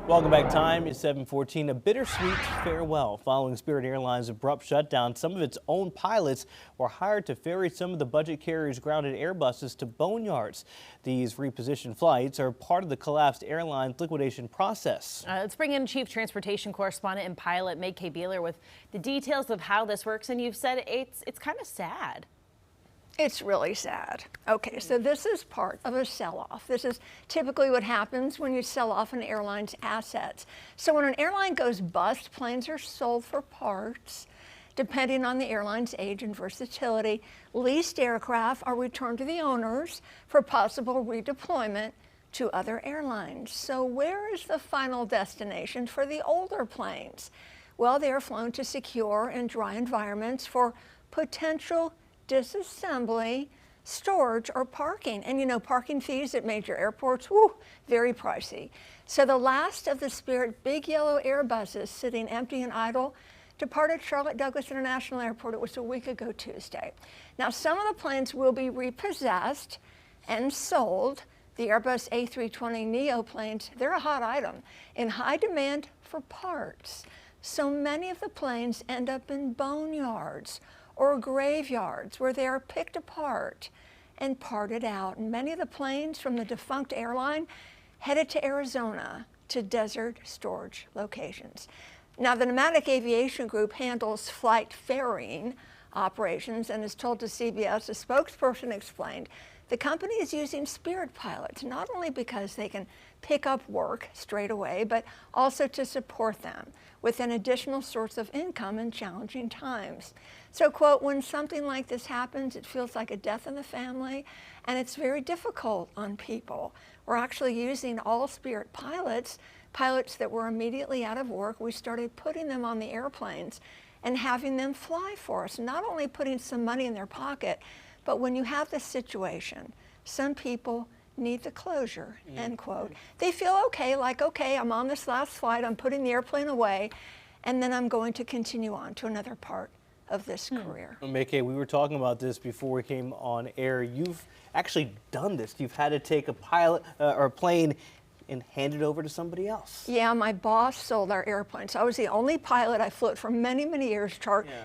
Welcome back. Time is 7:14. A bittersweet farewell following Spirit Airlines' abrupt shutdown. Some of its own pilots were hired to ferry some of the budget carrier's grounded Airbuses to boneyards. These repositioned flights are part of the collapsed airline's liquidation process. Let's bring in Chief Transportation Correspondent and pilot Meg K. Beeler with the details of how this works. And you've said it's kind of sad. It's really sad. Okay, so this is part of a sell-off. This is typically what happens when you sell off an airline's assets. So when an airline goes bust, planes are sold for parts. Depending on the airline's age and versatility, leased aircraft are returned to the owners for possible redeployment to other airlines. So where is the final destination for the older planes? Well, they are flown to secure and dry environments for potential disassembly, storage, or parking. And you know, parking fees at major airports, woo, very pricey. So the last of the Spirit big yellow Airbuses sitting empty and idle departed Charlotte Douglas International Airport. It was a week ago Tuesday. Now, some of the planes will be repossessed and sold. The Airbus A320neo planes, they're a hot item in high demand for parts. So many of the planes end up in boneyards or graveyards where they are picked apart and parted out. And many of the planes from the defunct airline headed to Arizona to desert storage locations. Now, the Nomadic Aviation Group handles flight ferrying operations and is told to CBS, a spokesperson explained, the company is using Spirit pilots, not only because they can pick up work straight away, but also to support them with an additional source of income in challenging times. So, quote, when something like this happens, it feels like a death in the family, and it's very difficult on people. We're actually using all Spirit pilots that were immediately out of work. We started putting them on the airplanes and having them fly for us, not only putting some money in their pocket, but when you have this situation, some people need the closure, end quote. They feel okay, like, okay, I'm on this last flight, I'm putting the airplane away, and then I'm going to continue on to another part of this career. Meg K., we were talking about this before we came on air. You've actually done this. You've had to take a pilot or a plane and hand it over to somebody else. Yeah, my boss sold our airplanes. I was the only pilot. I flew it for many, many years,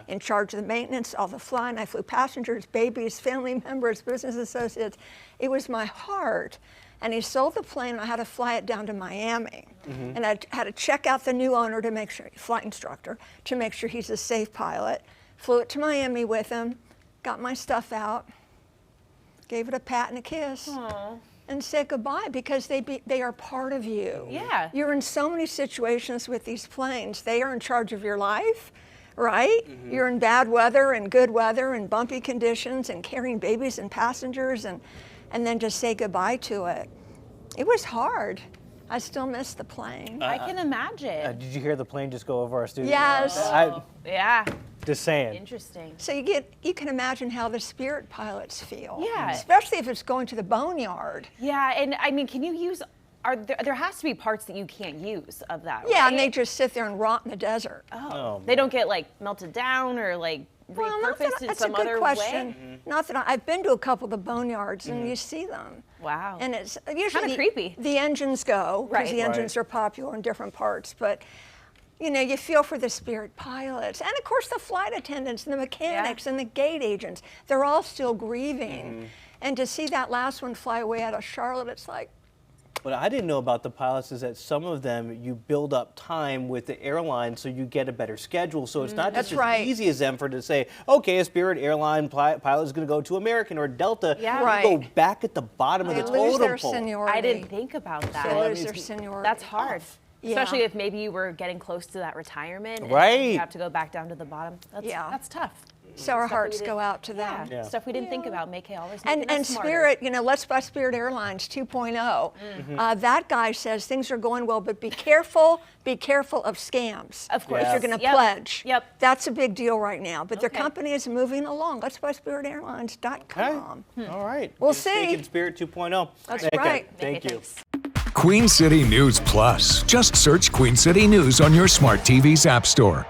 in charge of the maintenance, all the flying. I flew passengers, babies, family members, business associates. It was my heart. And he sold the plane, and I had to fly it down to Miami. And I had to check out the new owner to make sure, flight instructor, to make sure he's a safe pilot. Flew it to Miami with him, got my stuff out, gave it a pat and a kiss. Aww. And said goodbye, because they are part of you. Yeah. You're in so many situations with these planes. They are in charge of your life, right? You're in bad weather and good weather and bumpy conditions and carrying babies and passengers and then just say goodbye to it. It was hard. I still miss the plane. I can imagine. Did you hear the plane just go over our studio? Yes. Yeah. Just saying. Interesting. So you can imagine how the Spirit pilots feel. Yeah. Especially if it's going to the boneyard. Yeah, and I mean, can you use, there has to be parts that you can't use of that, Yeah, right? and they just sit there and rot in the desert. Oh. They don't get like melted down or like repurposed in some other way? Not that I've been to a couple of the boneyards and you see them. Wow. And it's usually kind of creepy. The engines go, because the engines are popular in different parts, but you know, you feel for the Spirit pilots, and of course the flight attendants and the mechanics and the gate agents. They're all still grieving. And to see that last one fly away out of Charlotte, it's like. What I didn't know about the pilots is that some of them, you build up time with the airline so you get a better schedule. So it's not just as easy as them to say, okay, a Spirit airline pilot is going to go to American or Delta. Yeah. You go back at the bottom of the totem pole. They lose their seniority. I didn't think about that. They lose their seniority. That's hard. Yeah. Especially if maybe you were getting close to that retirement. And you have to go back down to the bottom. That's tough. So our hearts go out to them. Yeah. Stuff we didn't think about. Make always and Spirit, you know, Let's Buy Spirit Airlines 2.0. That guy says things are going well, but be careful of scams. Of course. If you're going to pledge. Yep. That's a big deal right now. But their company is moving along. Let's Buy SpiritAirlines.com. All right. We'll see. Spirit 2.0. That's right. Thank you. Queen City News Plus. Just search Queen City News on your smart TV's app store.